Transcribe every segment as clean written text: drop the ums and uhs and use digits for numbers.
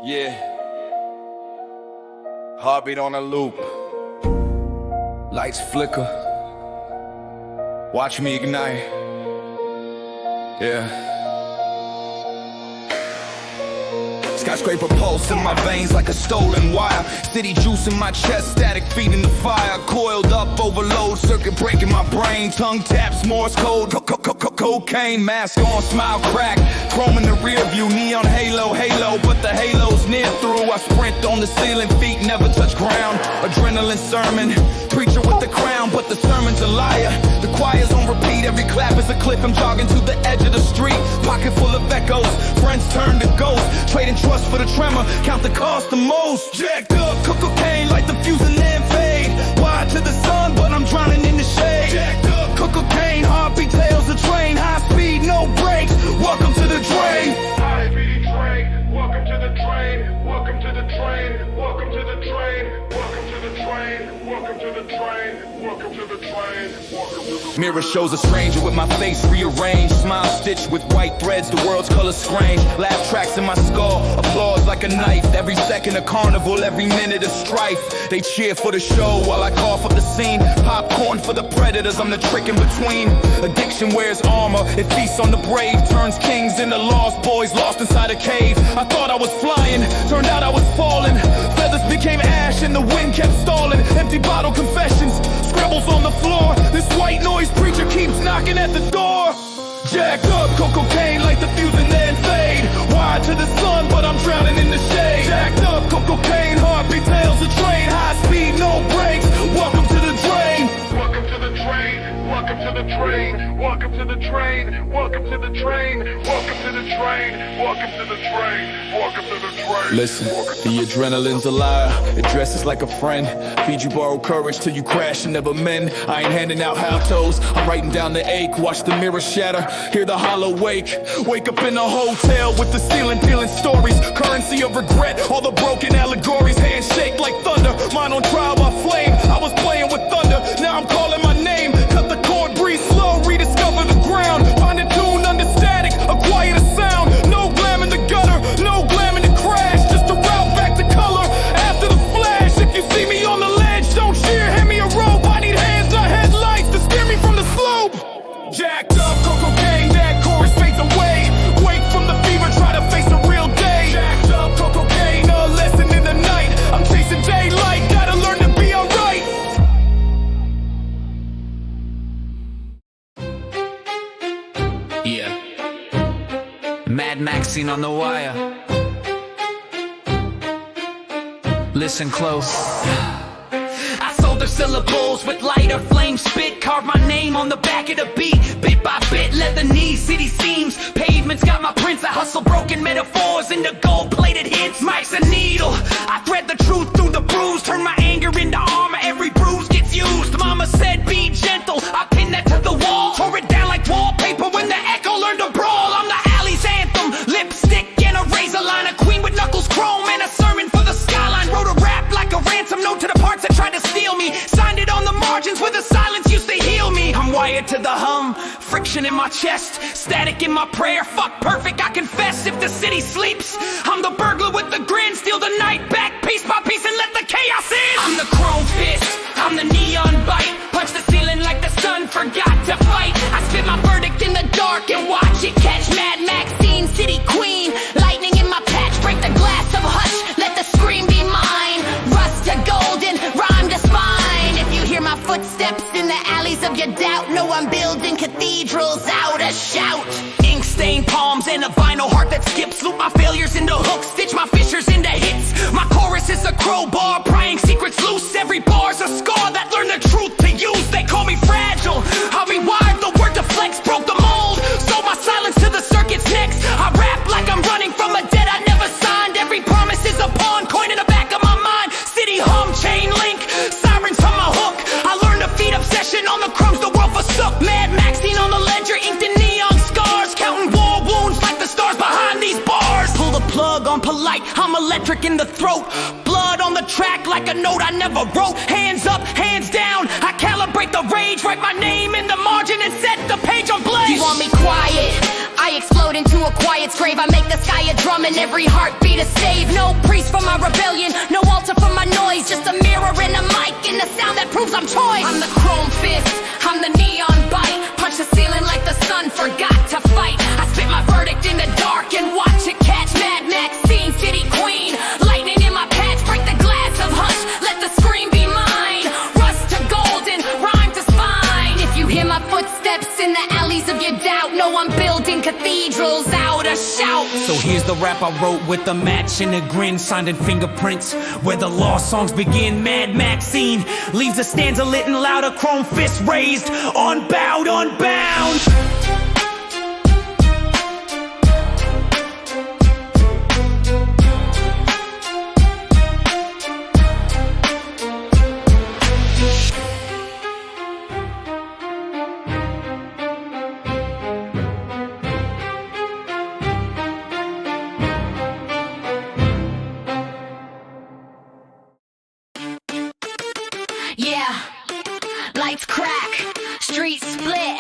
Yeah. Heartbeat on a loop. Lights flicker. Watch me ignite. Yeah. Skyscraper pulse in my veins like a stolen wire. City juice in my chest, static feeding the fire. Coiled up, overload, circuit breaking my brain. Tongue taps, Morse code, cocaine. Mask on, smile crack. Chrome in the rear view, neon halo. But the halo's near through. I sprint on the ceiling, feet never touch ground. Adrenaline sermon, preacher with the crown, but the sermon's a liar. The choir's on repeat, every clap is a clip. I'm jogging to the edge of the street, pocket full of echoes. Friends turn to ghosts, trading trust for the tremor, count the cost the most. Jacked up, cocaine, light the fuse and then fade. Wide to the sun, but I'm drowning in the shade. Jacked up, cocaine, heartbeat tails the train. High speed, no brakes, welcome to the drain. High speed train, welcome to the train. Welcome to the train, welcome to the train. Welcome to the train, welcome to the train. Welcome to the train, welcome to the Mirror shows a stranger with my face rearranged. Smile stitched with white threads, the world's color strange. Laugh tracks in my skull, applause like a knife. Every second a carnival, every minute a strife. They cheer for the show while I cough up the scene. Popcorn for the predators, I'm the trick in between. Addiction wears armor, it feasts on the brave. Turns kings into lost boys lost inside a cave. I thought I was flying, turned out I was falling. Feathers became ash and the wind kept stalling. Empty bottle confessions, scribbles on the floor. This white noise preacher keeps knocking at the door. Jacked up, cocaine, light the fuse and then fade. Wide to the sun, but I'm drowning in the shade. Jacked up, cocaine, heartbeat tails the train. High speed, no brakes, welcome to the drain. welcome to the train, welcome to the train. Welcome to the train, welcome to the train. Welcome to the train, welcome to the train. Welcome to the train. Listen, the adrenaline's a liar. It dresses like a friend. Feed you borrowed courage till you crash and never mend. I ain't handing out haltos, I'm writing down the ache. Watch the mirror shatter, hear the hollow wake. Wake up in a hotel with the ceiling peeling stories. Currency of regret, all the broken allegories. Hands shake like thunder, mine on trial by flame. I was playing with thunder, now I'm calling my name. Cut the cord, breathe slow, rediscover the ground. Find a tune under static, acquire the sound. No glam in the gutter, no glam in the crash. Just a route back to color after the flash. If you see me on the ledge, don't cheer, hand me a rope. I need hands, not headlights, to steer me from the slope. Jacked up, cocaine, that chorus fades away. Wake from the fever, try to face a real day. Jacked up, cocaine, a lesson in the night. I'm chasing daylight, gotta learn to be alright. Yeah. Mad Maxine on the wire. Listen close. I sold her syllables with lighter flame spit. Carved my name on the back of the beat. Bit by bit, leather knees, city seams. Pavements got my prints. I hustle broken metaphors into gold-plated hits. Mike's a needle. I thread the truth through the bruise. Turn my anger into armor. Every bruise gets used. Mama said be gentle. I pinned that to the wall. Tore it down like wallpaper when the echo learned to brawl. I'm the alley's anthem. Lipstick and a razor line. A queen with knuckles chrome and a sermon for the skyline. Wrote a rap like a ransom note to the parts that tried to steal me. Signed it on the margins where the silence used to heal me. I'm wired to the hum, friction in my chest, static in my prayer. Fuck perfect, I confess. If the city sleeps, I'm the burglar with the grin. Steal the night back piece by piece and let the chaos in. I'm the chrome fist, I'm the neon bite. Punch the ceiling like the sun forgot to fight. I spit my verdict in the dark and watch it catch. Mad Maxine, city queen, lightning in my patch. Break the glass of hush, let the scream be mine. Rust to golden, rhyme to spine. If you hear my footsteps in the alleys of your doubt, know I'm building cathedrals out a shout. Ink stained palms and a vinyl heart that skips. Loop my failures into hooks, stitch my fissures into hits. My chorus is a crowbar, prying secrets loose. Every bar's a scar that learned the truth to use. They call me fragile, I rewired the word to flex. Broke the mold, sold my silence to the circuit's next. I rap like I'm running from a debt I never signed. Every promise is a pawn, coin in the back of my mind. City hum, chain link, sirens from my hook. I learned to feed obsession on the crumbs the world forsook. Mad Maxine on the ledger, inked in neon scars. Counting war wounds like the stars behind these bars. Pull the plug on polite, I'm electric in the throat. Blood on the track like a note I never wrote. Hands up, hands down, I calibrate the rage. Write my name in the margin and set the page on blaze. You want me quiet? I explode into a a quiet grave. I make the sky a drum and every heartbeat a stave. No priest for my rebellion, no altar for my noise. Just a mirror and a mic and the sound that proves I'm choice. I'm the chrome fist, I'm the neon bite. Punch the ceiling like the sun forgot to fight. I spit my verdict in the dark and watch it catch. Mad Maxine, city queen, lightning in my patch. Break the glass of hush, let the scream be mine. Rust to golden, rhyme to spine. If you hear my footsteps in the alleys of your doubt, know I'm building cathedrals out a shout. So here's the rap I wrote with a match and a grin, signed in fingerprints where the lost songs begin. Mad Maxine leaves a stanza lit and loud, a chrome fist raised, unbowed, unbound. Yeah, lights crack, streets split.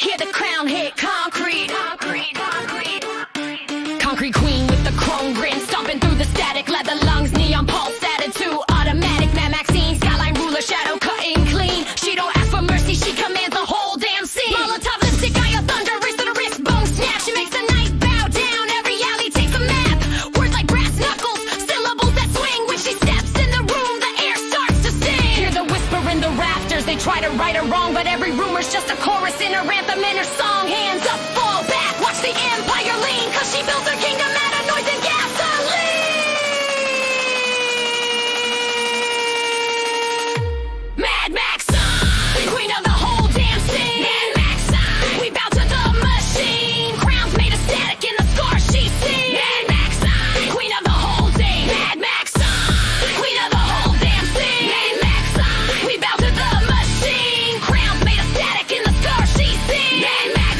Hear the crown hit concrete. Concrete queen with the chrome grin, stomping through the static, leather lungs, neon pulse attitude, automatic. Mad Maxine, skyline ruler, shadow cutting clean. She don't ask for mercy, she commands the whole damn scene. Molotov lipstick, eye of thunder, wrist to the wrist, bone snap. She makes the night bow down, every alley takes a map. Words like brass knuckles, syllables that swing. When she steps in the room, the air starts to sing. Hear the whisper in the rafters, they try to right or wrong, but every rumor's just a chorus in her anthem and her song. Hands up, fall back, watch the empire lean, cause she built her kingdom out of noise and gasoline. Mad Max, queen of the whole damn scene. Mad Max, we bow to the machine. Crowns made of static in the scar she's seen. Mad Max, queen of the whole day. Mad Max, queen of the whole damn scene. Mad Max, we bow to the machine. Crowns made of static in the scar she's seen. Mad Max,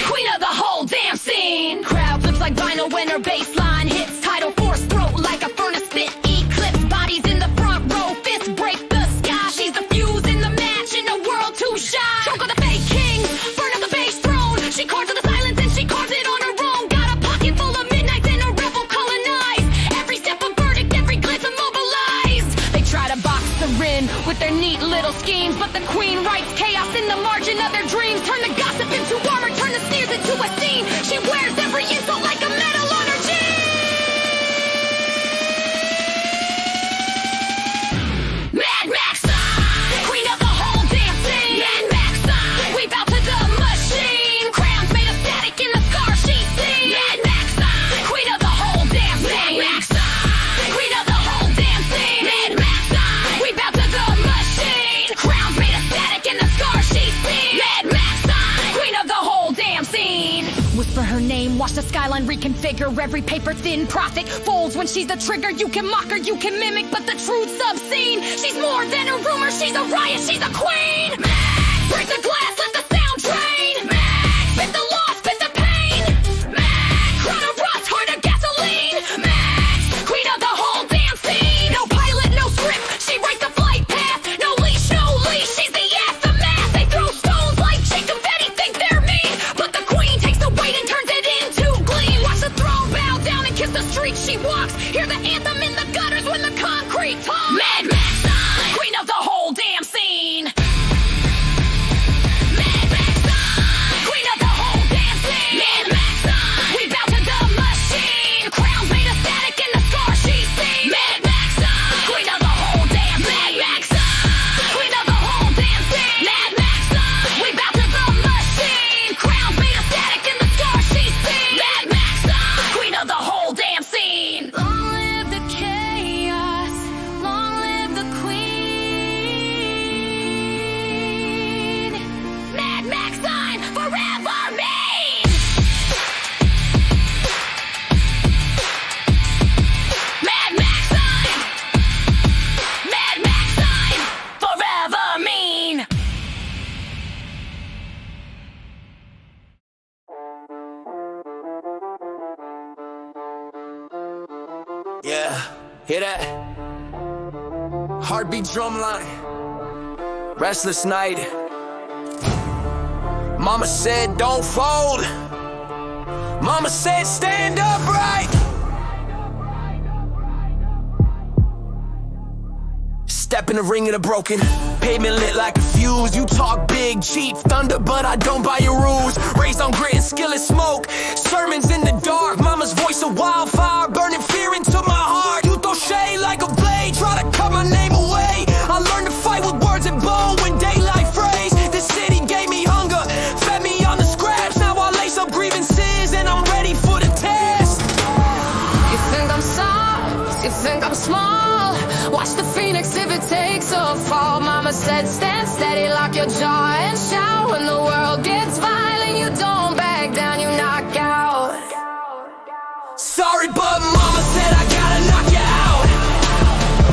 queen of the whole damn scene. Crowd flips like vinyl when her bass line hits. Tidal force throat like a furnace spit. Eclipse bodies in the front row. Fists break the sky. She's the fuse in the match in a world too shy. Choke on the fake kings, burn up the base throne. She carves in the silence and she carves it on her own. Got a pocket full of midnights and a rebel colonized. Every step a verdict, every glance immobilized. They try to box her in with their neat little schemes, but the queen writes chaos in the margin of their dreams. Turn the gossip into armor, turn the sneers into a scene. She wears every insult like a medal on her jeans. Mad Max, queen of the whole damn scene. Mad Max, we bow to the machine. Crowns made of static in the scar she's seen. Mad Max, queen of the whole damn scene. Mad Max, queen of the whole damn scene. Mad Max, we bow to the machine. Crowns made of static in the scar she's seen. Mad Max, queen of the whole damn scene. Whisper her name, watch the skyline reconfigure. Every paper thin prophet folds when she's the trigger. You can mock her, you can mimic, but the truth's obscene. She's more than a rumor, she's a riot, she's a queen. Max, break the glass, let the sound drain. Max, spit the loss, spit the pain. Max, crown of rust, heart of gasoline. Max, queen of the whole damn scene. No pilot, no script, she writes the flight path. No leash, she's the aftermath. They throw stones like cheap confetti, think they're mean, but the queen takes the weight and turns it into gleam. Watch the throne bow down and kiss the street she walks. Hear the anthem in the gutters when the concrete talks. Mad Max, queen of the whole damn scene. Mad Max, queen of the whole damn scene. Mad Max, we bow to the machine. Crowns made of static in the scar she's seen. Mad Max, queen of the whole damn scene. Mad Max, queen of the whole damn scene. Mad Max, we bow to the machine. Crowns made of static in the scar she's seen. Mad Max, queen of the whole damn scene. Long live the chaos, long live the queen. Mad Max sign forever mean. Mad Max sign, Mad Max sign forever mean. Yeah, hear that? Heartbeat drumline. Restless night. Mama said don't fold. Mama said stand upright. Step in the ring of the broken, pavement lit like a fuse. You talk big, cheap thunder, but I don't buy your rules. Raised on grit and skill and smoke, sermons in the dark. Mama's voice a wildfire, burning fear into my heart. You throw shade like a blade, try to cut my name away. I learned to fight with words and bone when daylight phrase. This city gave me hunger, fed me on the scraps. Now I lace up grievances and I'm ready for the test. You think I'm soft, you think I'm small. Watch the phoenix if it takes a fall. Mama said stand steady, lock your jaw and shout. When the world gets violent, you don't back down, you knock out. Sorry, but mama said I gotta knock you out.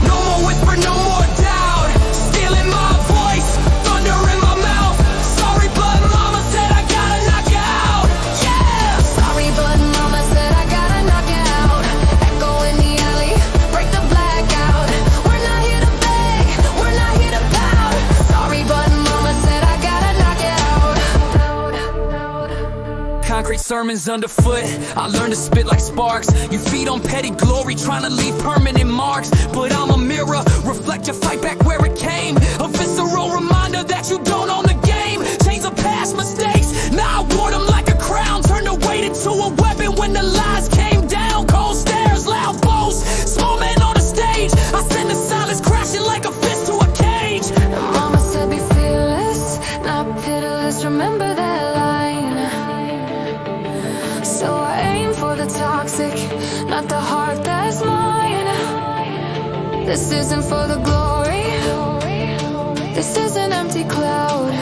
No more whisper, no more doubt. Stealing my voice, thunder in my mouth. Sorry, but mama said I gotta knock you out. Yeah! Sorry, but mama said I gotta knock you out. Echo in the alley, break the blackout. We're not here to beg, we're not here to pout. Sorry, but mama said I gotta knock you out. Concrete sermons underfoot, I learned to spit like sparks. You feed on petty glory, trying to leave permanent marks. But I'm a mirror, reflect your fight back where it came. A visceral reminder that you don't own the game. Chains of past mistakes, now I wore them like a crown. Turned the weight into a weapon when the lies came down. Cold stares, loud boasts, small men on the stage. I send the silence crashing like a fist to a cage. Mama said be fearless, not pitiless, remember that line. So I aim for the toxic, not the heart that's mine. This isn't for the glory, this is an empty cloud.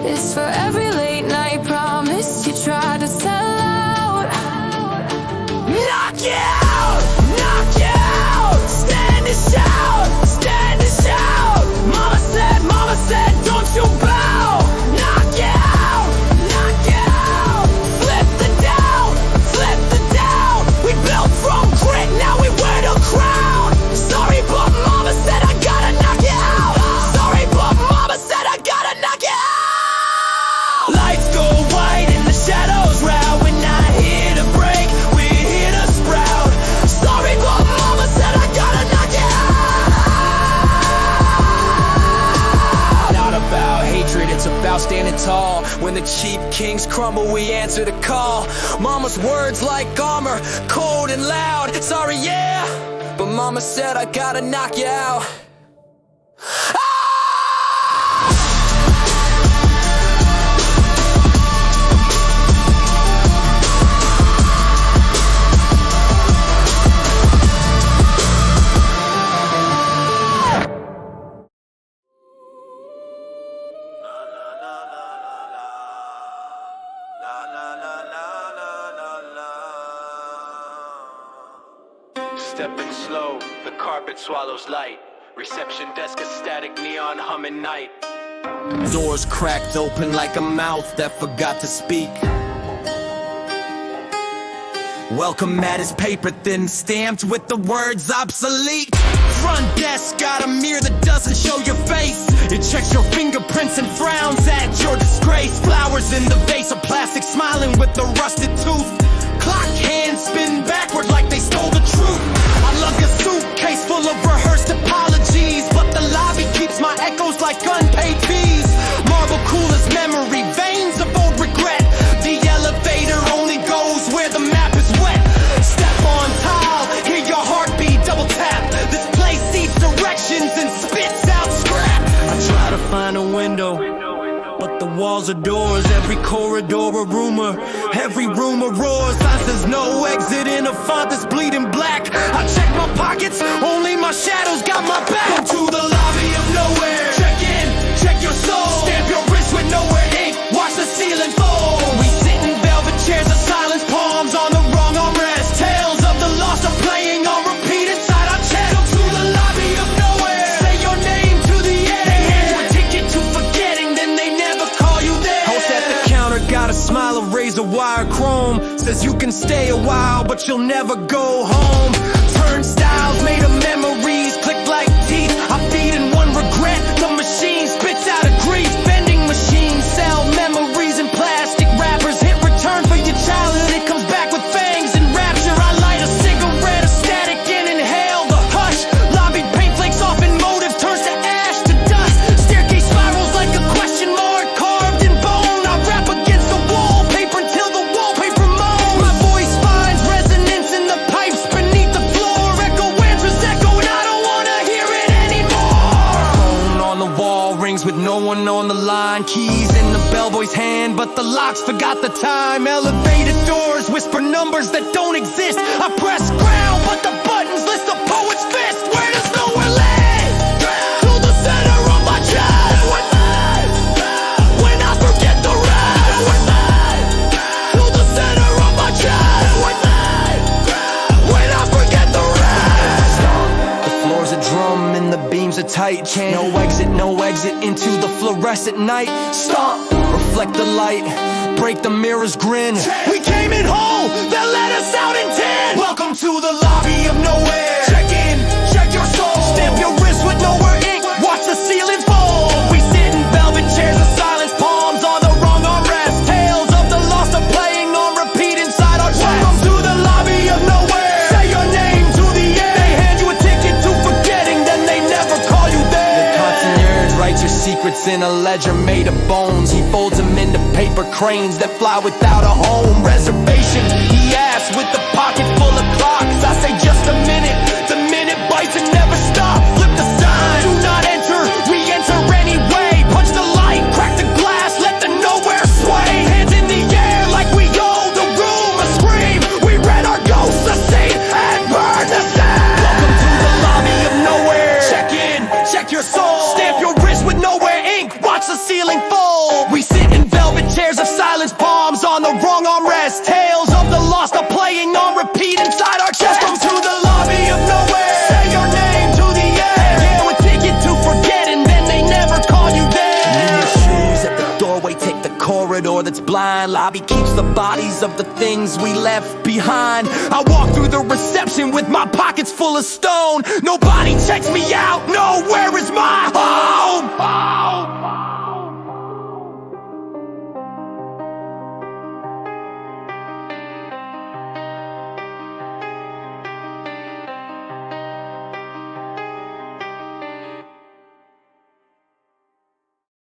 It's for every late night promise you tried to sell out. Knock you out! Knock you out! Stand and shout! Stand and shout! Mama said, don't you bow! Knock you out! Knock you out! Flip the doubt! Flip the doubt! We built from grit, now we wear the crown! Sorry, but mama said I gotta knock you out! Sorry, but mama said I gotta knock you out! Lights go white and the shadows rout. We're not here to break, we're here to sprout. Sorry, but mama said I gotta knock you out. Not about hatred, it's about standing tall. When the cheap kings crumble, we answer the call. Mama's words like armor, cold and loud. Sorry, yeah, but mama said I gotta knock you out. Stepping slow, the carpet swallows light. Reception desk, a static neon humming night. Doors cracked open like a mouth that forgot to speak. Welcome mat is paper thin, stamped with the words obsolete. Front desk got a mirror that doesn't show your face. It checks your fingerprints and frowns at your disgrace. Flowers in the vase of plastic, smiling with the rusted tooth. Clock hands spin backward like they stole the truth. I lug a suitcase full of rehearsed apologies, but the lobby keeps my echoes like unpaid fees. Marble cool as memory, veins of old regret. The elevator only goes where the map is wet. Step on tile, hear your heartbeat double tap. This place sees directions and spits out scrap. I try to find a window, but the walls are doors. Every corridor a rumor, every rumor roars. Sign says no exit in a font that's bleeding black. I check my pockets, only my shadows got my back. Go to the lobby of nowhere. Check in, check your soul. Stamp your wrist with nowhere ink. Watch the ceiling fold. We sit in velvet chairs of silence, palms on the wrong armrest. Tales of the lost are playing on repeat inside our chest. Go to the lobby of nowhere. Say your name to the end. They hand you a ticket to forgetting, then they never call you there. Host at the counter got a smile of razor wire chrome. Says you can stay a while, but you'll never go home. Turnstiles made of memories, click like teeth. I feed in one regret, the machine spits out a grief. Vending machines sell memories in plastic wrappers. Hit return for keys in the bellboy's hand, but the locks forgot the time. Elevated doors whisper numbers that don't exist. I press ground, but the buttons list the poet's fist. Where does nowhere lead? To the center of my chest. When I forget the rest. To the center of my chest. When I forget the rest. The floor's a drum and the beams are tight. No exit into the fluorescent night. Stomp, reflect the light, break the mirror's grin. We came in whole, they let us out in 10. Welcome to the lobby of nowhere. Check in, check your soul. Stamp your wrist with nowhere ink, watch the ceiling fold. We sit in velvet chairs of silence, palms on the wrong armrest. Tales of the lost are playing on repeat inside our chest. Welcome to the lobby of nowhere. Say your name to the air. They hand you a ticket to forgetting, then they never call you there. The concierge writes your secrets in a ledger made of bones. He folds them into paper cranes that fly without a home. Reservations, he asks with the pocket full of clocks. I say just a minute, the minute bites and never stop. Flip the sign, do not enter, we enter anyway. Punch the light, crack the glass, let the nowhere sway. Hands in the air like we owe the room a scream. We read our ghosts a scene and burn the sand. Welcome to the lobby of nowhere. Check in, check your soul. Stamp your wrist with nowhere ink, watch the ceiling fold. We sit in velvet chairs of silence, palms on the wrong armrest. Tales of the lost are playing on repeat inside our chest. Welcome to the lobby of nowhere. Say your name to the air. Yeah, a ticket to forget and then they never call you there. In your shoes at the doorway, take the corridor that's blind. Lobby keeps the bodies of the things we left behind. I walk through the reception with my pockets full of stone. Nobody checks me out, no, where is my home?